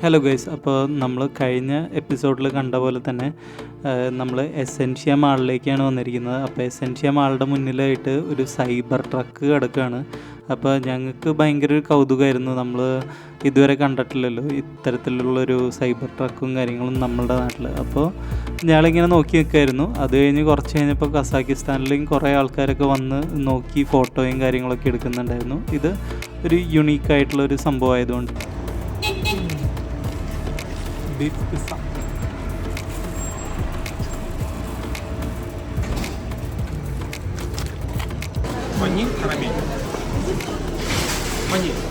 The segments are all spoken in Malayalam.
ഹലോ ഗൈസ്, അപ്പോൾ നമ്മൾ കഴിഞ്ഞ എപ്പിസോഡിൽ കണ്ട പോലെ തന്നെ നമ്മൾ എസെൻഷ്യ മാളിലേക്കാണ് വന്നിരിക്കുന്നത്. അപ്പോൾ എസെൻഷ്യ മാളുടെ മുന്നിലായിട്ട് ഒരു സൈബർ ട്രക്ക് കിടക്കുകയാണ്. അപ്പോൾ ഞങ്ങൾക്ക് ഭയങ്കര ഒരു കൗതുകമായിരുന്നു. നമ്മൾ ഇതുവരെ കണ്ടിട്ടില്ലല്ലോ ഇത്തരത്തിലുള്ളൊരു സൈബർ ട്രക്കും കാര്യങ്ങളും നമ്മളുടെ നാട്ടിൽ. അപ്പോൾ ഞങ്ങളിങ്ങനെ നോക്കി നിൽക്കുമായിരുന്നു. അത് കഴിഞ്ഞ് കുറച്ച് കഴിഞ്ഞപ്പോൾ കസാക്കിസ്ഥാനിലും കുറേ ആൾക്കാരൊക്കെ വന്ന് നോക്കി ഫോട്ടോയും കാര്യങ്ങളൊക്കെ എടുക്കുന്നുണ്ടായിരുന്നു. ഇത് ഒരു യുണീക്കായിട്ടുള്ളൊരു സംഭവമായതുകൊണ്ട് beef pizza. Ваниль, карамель. Ваниль.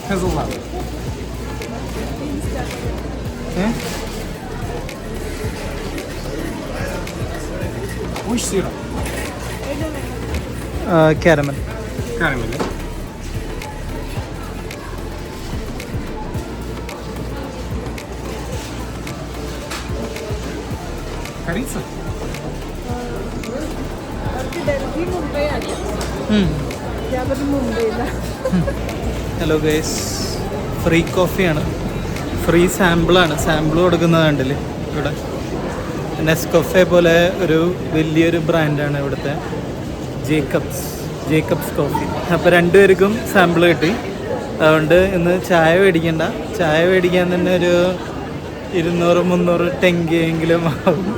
Hazelnut. Уж сыра. Caramel. Карамель. Корица? Hello guys, free കോഫിയാണ്, ഫ്രീ സാമ്പിളാണ്. സാമ്പിൾ കൊടുക്കുന്നത് കണ്ടില്ലേ ഇവിടെ. നെസ്കോഫെ പോലെ ഒരു വലിയൊരു ബ്രാൻഡാണ് ഇവിടുത്തെ ജേക്കബ്സ് കോഫി. അപ്പോൾ രണ്ടുപേർക്കും സാമ്പിൾ കിട്ടി. അതുകൊണ്ട് ഇന്ന് ചായ മേടിക്കണ്ട, ചായ മേടിക്കാൻ തന്നെ ഒരു 200-300 ടെങ്കെങ്കിലും ആവും.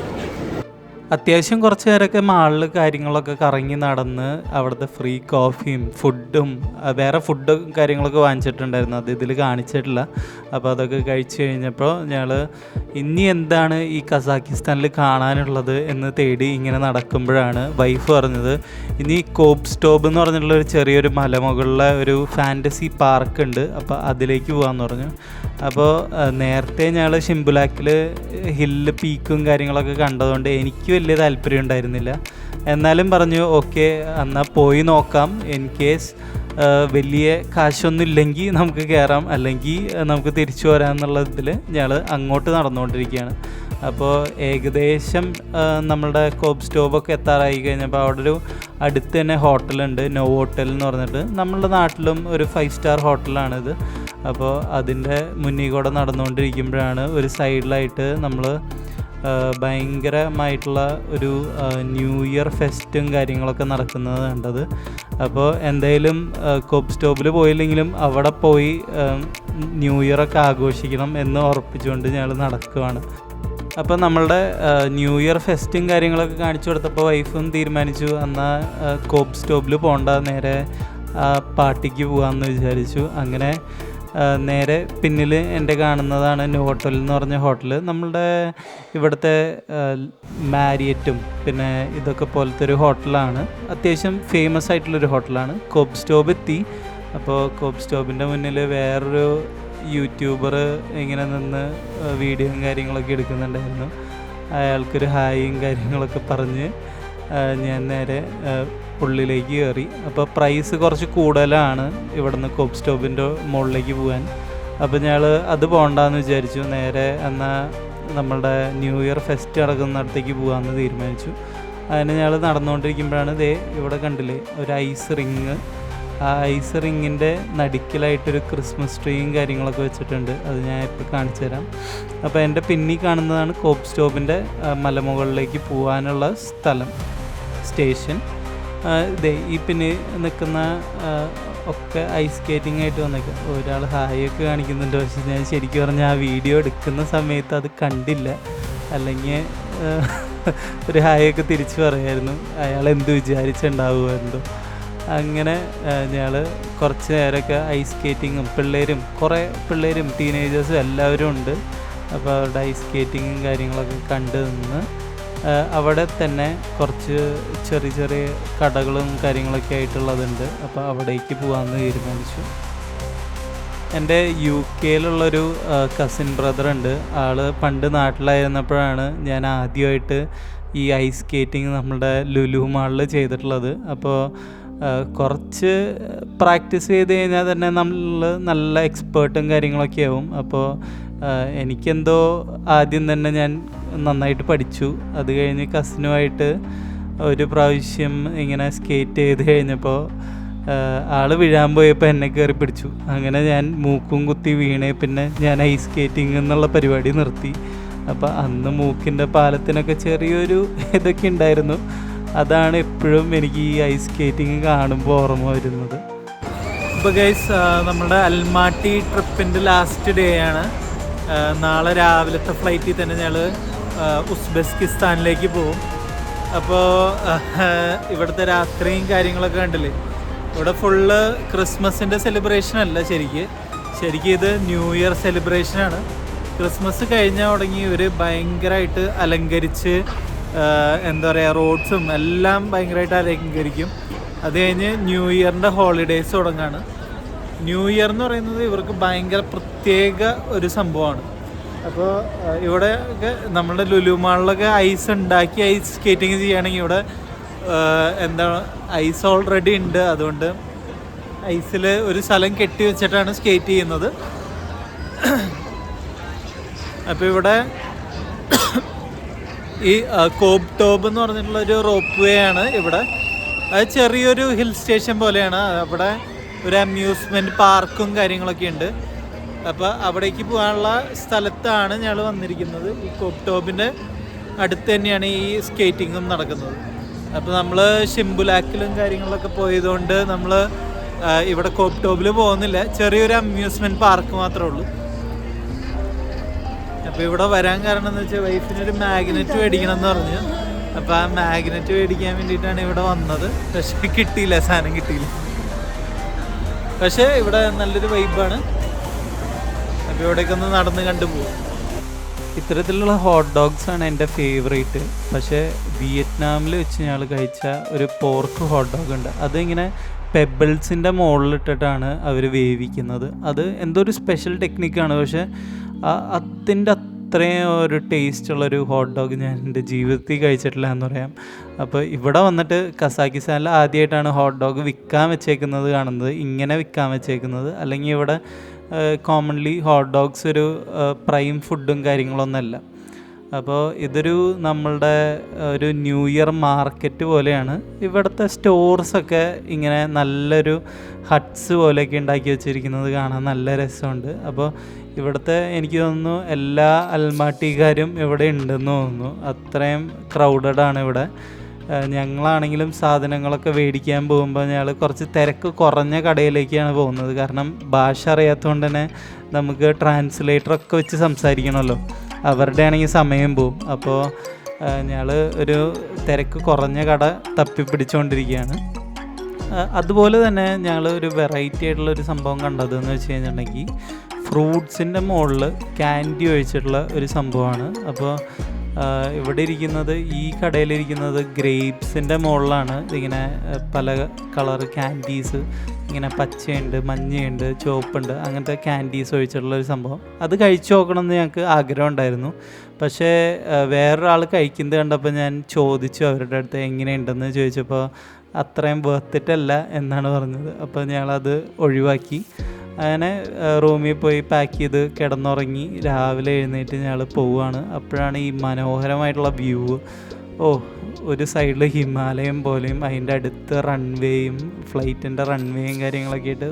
അത്യാവശ്യം കുറച്ച് നേരമൊക്കെ മാളിൽ കാര്യങ്ങളൊക്കെ കറങ്ങി നടന്ന് അവിടുത്തെ ഫ്രീ കോഫിയും ഫുഡും വേറെ ഫുഡും കാര്യങ്ങളൊക്കെ വാങ്ങിച്ചിട്ടുണ്ടായിരുന്നു. അത് ഇതിൽ കാണിച്ചിട്ടില്ല. അപ്പോൾ അതൊക്കെ കഴിച്ച് കഴിഞ്ഞപ്പോൾ ഞങ്ങൾ ഇനി എന്താണ് ഈ കസാക്കിസ്ഥാനിൽ കാണാനുള്ളത് എന്ന് തേടി ഇങ്ങനെ നടക്കുമ്പോഴാണ് വൈഫ് പറഞ്ഞത്, ഇനി കോബ്സ്റ്റോബ് എന്ന് പറഞ്ഞിട്ടുള്ളൊരു ചെറിയൊരു മലമുകളിലെ ഒരു ഫാൻറ്റസി പാർക്ക് ഉണ്ട്, അപ്പോൾ അതിലേക്ക് പോകാമെന്ന് പറഞ്ഞു. അപ്പോൾ നേരത്തെ ഞങ്ങൾ ഷിംബുലാക്കിൽ ഹില്ല് പീക്കും കാര്യങ്ങളൊക്കെ കണ്ടതുകൊണ്ട് എനിക്ക് വലിയ താല്പര്യം ഉണ്ടായിരുന്നില്ല. എന്നാലും പറഞ്ഞു ഓക്കെ എന്നാൽ പോയി നോക്കാം, ഇൻ കേസ് വലിയ കാശൊന്നും ഇല്ലെങ്കിൽ നമുക്ക് കയറാം, അല്ലെങ്കിൽ നമുക്ക് തിരിച്ചു വരാമെന്നുള്ള ഇതിൽ ഞങ്ങൾ അങ്ങോട്ട് നടന്നുകൊണ്ടിരിക്കുകയാണ്. അപ്പോൾ ഏകദേശം നമ്മളുടെ കോബ്സ്റ്റോബൊക്കെ എത്താറായി കഴിഞ്ഞപ്പോൾ അവിടെ ഒരു അടുത്ത് തന്നെ ഹോട്ടലുണ്ട്, നോ ഹോട്ടൽ എന്ന് പറഞ്ഞിട്ട്. നമ്മളുടെ നാട്ടിലും ഒരു 5 സ്റ്റാർ ഹോട്ടലാണിത്. അപ്പോൾ അതിൻ്റെ മുന്നിൽ കൂടെ നടന്നുകൊണ്ടിരിക്കുമ്പോഴാണ് ഒരു സൈഡിലായിട്ട് നമ്മൾ ഭയങ്കരമായിട്ടുള്ള ഒരു ന്യൂ ഇയർ ഫെസ്റ്റും കാര്യങ്ങളൊക്കെ നടക്കുന്നത് കണ്ടത്. അപ്പോൾ എന്തായാലും കോബ്സ്റ്റോബിൽ പോയില്ലെങ്കിലും അവിടെ പോയി ന്യൂ ഇയറൊക്കെ ആഘോഷിക്കണം എന്ന് ഉറപ്പിച്ചുകൊണ്ട് ഞങ്ങൾ നടക്കുകയാണ്. അപ്പോൾ നമ്മളുടെ ന്യൂ ഇയർ ഫെസ്റ്റും കാര്യങ്ങളൊക്കെ കാണിച്ചു കൊടുത്തപ്പോൾ വൈഫും തീരുമാനിച്ചു എന്നാൽ കോബ്സ്റ്റോബിൽ പോകണ്ട, നേരെ പാർട്ടിക്ക് പോകാമെന്ന് വിചാരിച്ചു. അങ്ങനെ നേരെ പിന്നിൽ എൻ്റെ കാണുന്നതാണ് നോ ഹോട്ടൽ എന്ന് പറഞ്ഞ ഹോട്ടൽ. നമ്മളുടെ ഇവിടുത്തെ മാരിയറ്റും പിന്നെ ഇതൊക്കെ പോലത്തെ ഒരു ഹോട്ടലാണ്, അത്യാവശ്യം ഫേമസ് ആയിട്ടുള്ളൊരു ഹോട്ടലാണ്. കോബ്സ്റ്റോബ് എത്തി. അപ്പോൾ കോബ്സ്റ്റോബിൻ്റെ മുന്നിൽ വേറൊരു യൂട്യൂബർ ഇങ്ങനെ നിന്ന് വീഡിയോയും കാര്യങ്ങളൊക്കെ എടുക്കുന്നുണ്ടായിരുന്നു. അയാൾക്കൊരു ഹായും കാര്യങ്ങളൊക്കെ പറഞ്ഞ് ഞാൻ നേരെ ഉള്ളിലേക്ക് കയറി. അപ്പോൾ പ്രൈസ് കുറച്ച് കൂടുതലാണ് ഇവിടുന്ന് കോബ്സ്റ്റോബിൻ്റെ മുകളിലേക്ക് പോകാൻ. അപ്പോൾ ഞങ്ങൾ അത് പോകണ്ടെന്ന് വിചാരിച്ചു. നേരെ എന്നാൽ നമ്മളുടെ ന്യൂ ഇയർ ഫെസ്റ്റ് നടക്കുന്നിടത്തേക്ക് പോകാമെന്ന് തീരുമാനിച്ചു. അതിന് ഞങ്ങൾ നടന്നുകൊണ്ടിരിക്കുമ്പോഴാണ് ഇവിടെ കണ്ടില്ലേ ഒരു ഐസ് റിങ്. ആ ഐസ് റിങ്ങിൻ്റെ നടുക്കിലായിട്ടൊരു ക്രിസ്മസ് ട്രീയും കാര്യങ്ങളൊക്കെ വെച്ചിട്ടുണ്ട്. അത് ഞാൻ ഇപ്പോൾ കാണിച്ചു തരാം. അപ്പോൾ എൻ്റെ പിന്നിൽ കാണുന്നതാണ് കോബ്സ്റ്റോബിൻ്റെ മലമുകളിലേക്ക് പോകാനുള്ള സ്ഥലം, സ്റ്റേഷൻ. ഈ പിന്നെ നിൽക്കുന്ന ഒക്കെ ഐസ് സ്കേറ്റിംഗ് ആയിട്ട് വന്നേക്കാം. ഒരാൾ ഹായൊക്കെ കാണിക്കുന്നുണ്ട്. പക്ഷേ ഞാൻ ശരിക്കും പറഞ്ഞാൽ ആ വീഡിയോ എടുക്കുന്ന സമയത്ത് അത് കണ്ടില്ല, അല്ലെങ്കിൽ ഒരു ഹായൊക്കെ തിരിച്ചു പറയായിരുന്നു. അയാൾ എന്ത് വിചാരിച്ചുണ്ടാവുമായിരുന്നു. അങ്ങനെ ഞങ്ങൾ കുറച്ച് നേരമൊക്കെ ഐസ് സ്കേറ്റിങ്ങും കുറേ പിള്ളേരും ടീനേജേഴ്സും എല്ലാവരും ഉണ്ട്. അപ്പോൾ അവരുടെ ഐസ് സ്കേറ്റിങ്ങും കാര്യങ്ങളൊക്കെ കണ്ട് നിന്ന് അവിടെ തന്നെ കുറച്ച് ചെറിയ ചെറിയ കടകളും കാര്യങ്ങളൊക്കെ ആയിട്ടുള്ളതുണ്ട്. അപ്പോൾ അവിടേക്ക് പോകാമെന്ന് തീരുമാനിച്ചു. എൻ്റെ UK കസിൻ ബ്രദറുണ്ട്. ആൾ പണ്ട് നാട്ടിലായിരുന്നപ്പോഴാണ് ഞാൻ ആദ്യമായിട്ട് ഈ ഐസ് സ്കേറ്റിംഗ് നമ്മളുടെ ലുലു മാളിൽ ചെയ്തിട്ടുള്ളത്. അപ്പോൾ കുറച്ച് പ്രാക്ടീസ് ചെയ്ത് കഴിഞ്ഞാൽ തന്നെ നമ്മൾ നല്ല എക്സ്പേർട്ടും കാര്യങ്ങളൊക്കെ ആവും. അപ്പോൾ എനിക്കെന്തോ ആദ്യം തന്നെ ഞാൻ നന്നായിട്ട് പഠിച്ചു. അത് കഴിഞ്ഞ് കസിനുമായിട്ട് ഒരു പ്രാവശ്യം ഇങ്ങനെ സ്കേറ്റ് ചെയ്ത് കഴിഞ്ഞപ്പോൾ ആൾ വീഴാൻ പോയപ്പോൾ എന്നെ കയറി പിടിച്ചു. അങ്ങനെ ഞാൻ മൂക്കും കുത്തി വീണേ പിന്നെ ഞാൻ ഐസ് സ്കേറ്റിംഗ് എന്നുള്ള പരിപാടി നിർത്തി. അപ്പോൾ അന്ന് മൂക്കിൻ്റെ പാലത്തിനൊക്കെ ചെറിയൊരു ഇതൊക്കെ ഉണ്ടായിരുന്നു. അതാണ് എപ്പോഴും എനിക്ക് ഈ ഐസ് സ്കേറ്റിംഗ് കാണുമ്പോൾ ഓർമ്മ വരുന്നത്. ഇപ്പോൾ ഗൈസ് നമ്മുടെ അൽമാട്ടി ട്രിപ്പിൻ്റെ ലാസ്റ്റ് ഡേ ആണ്. നാളെ രാവിലത്തെ ഫ്ലൈറ്റിൽ തന്നെ ഞങ്ങൾ ഉസ്ബെക്കിസ്ഥാനിലേക്ക് പോകും. അപ്പോൾ ഇവിടുത്തെ രാത്രിയും കാര്യങ്ങളൊക്കെ കണ്ടില്ലേ, ഇവിടെ ഫുള്ള് ക്രിസ്മസിൻ്റെ സെലിബ്രേഷൻ അല്ല, ശരിക്കും ഇത് ന്യൂ ഇയർ സെലിബ്രേഷനാണ്. ക്രിസ്മസ് കഴിഞ്ഞാൽ തുടങ്ങി ഇവർ ഭയങ്കരമായിട്ട് അലങ്കരിച്ച് എന്താ പറയുക, റോഡ്സും എല്ലാം ഭയങ്കരമായിട്ട് അലങ്കരിക്കും. അത് കഴിഞ്ഞ് ന്യൂ ഇയറിൻ്റെ ഹോളിഡേയ്സ് തുടങ്ങാണ്. ന്യൂ ഇയർ എന്ന് പറയുന്നത് ഇവർക്ക് ഭയങ്കര പ്രത്യേക ഒരു സംഭവമാണ്. അപ്പോൾ ഇവിടെ ഒക്കെ നമ്മുടെ ലുലു മാളിലൊക്കെ ഐസ് ഉണ്ടാക്കി ഐസ് സ്കേറ്റിങ് ചെയ്യുകയാണെങ്കിൽ ഇവിടെ എന്താണ് ഐസ് ഓൾറെഡി ഉണ്ട്. അതുകൊണ്ട് ഐസിൽ ഒരു സ്ഥലം കെട്ടി വെച്ചിട്ടാണ് സ്കേറ്റ് ചെയ്യുന്നത്. അപ്പോൾ ഇവിടെ ഈ കോബ് ടോബ് എന്ന് പറഞ്ഞിട്ടുള്ളൊരു റോപ്പ് വേ ആണ് ഇവിടെ. അത് ചെറിയൊരു ഹിൽ സ്റ്റേഷൻ പോലെയാണ്. അവിടെ ഒരു അമ്യൂസ്മെൻറ്റ് പാർക്കും കാര്യങ്ങളൊക്കെ ഉണ്ട്. അപ്പോൾ അവിടേക്ക് പോകാനുള്ള സ്ഥലത്താണ് ഞങ്ങൾ വന്നിരിക്കുന്നത്. ഈ കോബ് ടോബിൻ്റെ അടുത്ത് തന്നെയാണ് ഈ സ്കേറ്റിങ്ങും നടക്കുന്നത്. അപ്പോൾ നമ്മൾ ഷിംബുലാക്കിലും കാര്യങ്ങളൊക്കെ പോയതുകൊണ്ട് നമ്മൾ ഇവിടെ കോബ് ടോബിൽ പോകുന്നില്ല. ചെറിയൊരു അമ്യൂസ്മെൻറ്റ് പാർക്ക് മാത്രമേ ഉള്ളൂ. അപ്പോൾ ഇവിടെ വരാൻ കാരണം എന്ന് വെച്ചാൽ വൈഫിനൊരു മാഗ്നറ്റ് മേടിക്കണം എന്ന് പറഞ്ഞു. അപ്പോൾ ആ മാഗ്നറ്റ് മേടിക്കാൻ വേണ്ടിയിട്ടാണ് ഇവിടെ വന്നത്. പക്ഷേ കിട്ടിയില്ല, സാധനം കിട്ടിയില്ല. പക്ഷേ ഇവിടെ നല്ലൊരു വൈബാണ്. അപ്പോൾ ഇവിടേക്ക് ഒന്ന് നടന്ന് കണ്ടുപോകും. ഇത്തരത്തിലുള്ള ഹോട്ട് ഡോഗ്സാണ് എൻ്റെ ഫേവറേറ്റ്. പക്ഷേ വിയറ്റ്നാമിൽ വെച്ച് ഞങ്ങൾ കഴിച്ച ഒരു പോർക്ക് ഹോട്ട് ഡോഗ് ഉണ്ട്. അതിങ്ങനെ പെബിൾസിൻ്റെ മുകളിലിട്ടിട്ടാണ് അവർ വേവിക്കുന്നത്. അത് എന്തോ ഒരു സ്പെഷ്യൽ ടെക്നിക്കാണ്. പക്ഷേ അതിൻ്റെ അത്രയും ഒരു ടേസ്റ്റുള്ളൊരു ഹോട്ട് ഡോഗ് ഞാൻ എൻ്റെ ജീവിതത്തിൽ കഴിച്ചിട്ടില്ല എന്ന് പറയാം. അപ്പോൾ ഇവിടെ വന്നിട്ട് കസാക്കിസ്ഥാനിൽ ആദ്യമായിട്ടാണ് ഹോട്ട് ഡോഗ് വിൽക്കാൻ വെച്ചേക്കുന്നത് കാണുന്നത്, ഇങ്ങനെ വിൽക്കാൻ വെച്ചേക്കുന്നത്. അല്ലെങ്കിൽ ഇവിടെ കോമൺലി ഹോട്ട് ഡോഗ്സ് ഒരു പ്രൈം ഫുഡും കാര്യങ്ങളൊന്നുമല്ല. അപ്പോൾ ഇതൊരു നമ്മളുടെ ഒരു ന്യൂ ഇയർ മാർക്കറ്റ് പോലെയാണ്. ഇവിടുത്തെ സ്റ്റോർസൊക്കെ ഇങ്ങനെ നല്ലൊരു ഹട്ട്സ് പോലെയൊക്കെ ഉണ്ടാക്കി വെച്ചിരിക്കുന്നത് കാണാൻ നല്ല രസമുണ്ട്. അപ്പോൾ ഇവിടുത്തെ എനിക്ക് തോന്നുന്നു എല്ലാ അൽമാട്ടിക്കാരും ഇവിടെ ഉണ്ടെന്ന് തോന്നുന്നു. അത്രയും ക്രൗഡഡാണ് ഇവിടെ. ഞങ്ങളാണെങ്കിലും സാധനങ്ങളൊക്കെ മേടിക്കാൻ പോകുമ്പോൾ ഞങ്ങൾ കുറച്ച് തിരക്ക് കുറഞ്ഞ കടയിലേക്കാണ് പോകുന്നത്. കാരണം ഭാഷ അറിയാത്തതുകൊണ്ട് തന്നെ നമുക്ക് ട്രാൻസ്ലേറ്ററൊക്കെ വെച്ച് സംസാരിക്കണമല്ലോ. അവരുടെ ആണെങ്കിൽ സമയം പോവും. അപ്പോൾ ഞങ്ങൾ ഒരു തിരക്ക് കുറഞ്ഞ കട തപ്പി പിടിച്ചുകൊണ്ടിരിക്കുകയാണ്. അതുപോലെ തന്നെ ഞങ്ങൾ ഒരു വെറൈറ്റി ആയിട്ടുള്ളൊരു സംഭവം കണ്ടതെന്ന് വെച്ച് കഴിഞ്ഞിട്ടുണ്ടെങ്കിൽ ഫ്രൂട്ട്സിൻ്റെ മുകളിൽ ക്യാൻഡി ഒഴിച്ചിട്ടുള്ള ഒരു സംഭവമാണ്. അപ്പോൾ ഇവിടെ ഇരിക്കുന്നത്, ഈ കടയിലിരിക്കുന്നത് ഗ്രേപ്സിൻ്റെ മുകളിലാണ് ഇങ്ങനെ പല കളർ ക്യാൻഡീസ്, ഇങ്ങനെ പച്ചയുണ്ട്, മഞ്ഞയുണ്ട്, ചുവപ്പുണ്ട്, അങ്ങനത്തെ ക്യാൻഡീസ് ഒഴിച്ചിട്ടുള്ളൊരു സംഭവം. അത് കഴിച്ചു നോക്കണമെന്ന് ഞങ്ങൾക്ക് ആഗ്രഹം ഉണ്ടായിരുന്നു. പക്ഷേ വേറൊരാൾ കഴിക്കുന്നത് കണ്ടപ്പോൾ ഞാൻ ചോദിച്ചു അവരുടെ അടുത്ത് എങ്ങനെയുണ്ടെന്ന് ചോദിച്ചപ്പോൾ അത്രയും വേർത്തിട്ടല്ല എന്നാണ് പറഞ്ഞത്. അപ്പോൾ ഞങ്ങളത് ഒഴിവാക്കി. അങ്ങനെ റൂമിൽ പോയി പാക്ക് ചെയ്ത് കിടന്നുറങ്ങി. രാവിലെ എഴുന്നേറ്റ് ഞങ്ങൾ പോവുകയാണ്. അപ്പോഴാണ് ഈ മനോഹരമായിട്ടുള്ള വ്യൂ. ഒരു സൈഡിൽ ഹിമാലയം പോലെയും അതിൻ്റെ അടുത്ത് റൺവേയും ഫ്ലൈറ്റിൻ്റെ റൺവേയും കാര്യങ്ങളൊക്കെ ആയിട്ട്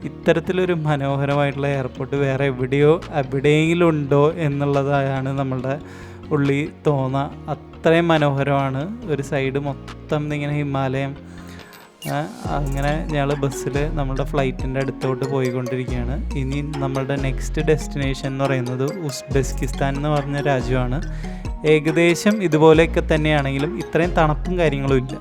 ഇത്തരത്തിലൊരു മനോഹരമായിട്ടുള്ള എയർപോർട്ട് വേറെ എവിടെയെങ്കിലും ഉണ്ടോ എന്നുള്ളതാണ് നമ്മളുടെ ഉള്ളിൽ തോന്നുക. അത്രയും മനോഹരമാണ്. ഒരു സൈഡ് മൊത്തം ഇങ്ങനെ ഹിമാലയം. അങ്ങനെ ഞങ്ങൾ ബസ്സിൽ നമ്മളുടെ ഫ്ലൈറ്റിൻ്റെ അടുത്തോട്ട് പോയിക്കൊണ്ടിരിക്കുകയാണ്. ഇനി നമ്മളുടെ നെക്സ്റ്റ് ഡെസ്റ്റിനേഷൻ എന്ന് പറയുന്നത് ഉസ്ബെക്കിസ്ഥാൻ എന്ന് പറഞ്ഞ രാജ്യമാണ്. ഏകദേശം ഇതുപോലെയൊക്കെ തന്നെയാണെങ്കിലും ഇത്രയും തണുപ്പും കാര്യങ്ങളും ഇല്ല.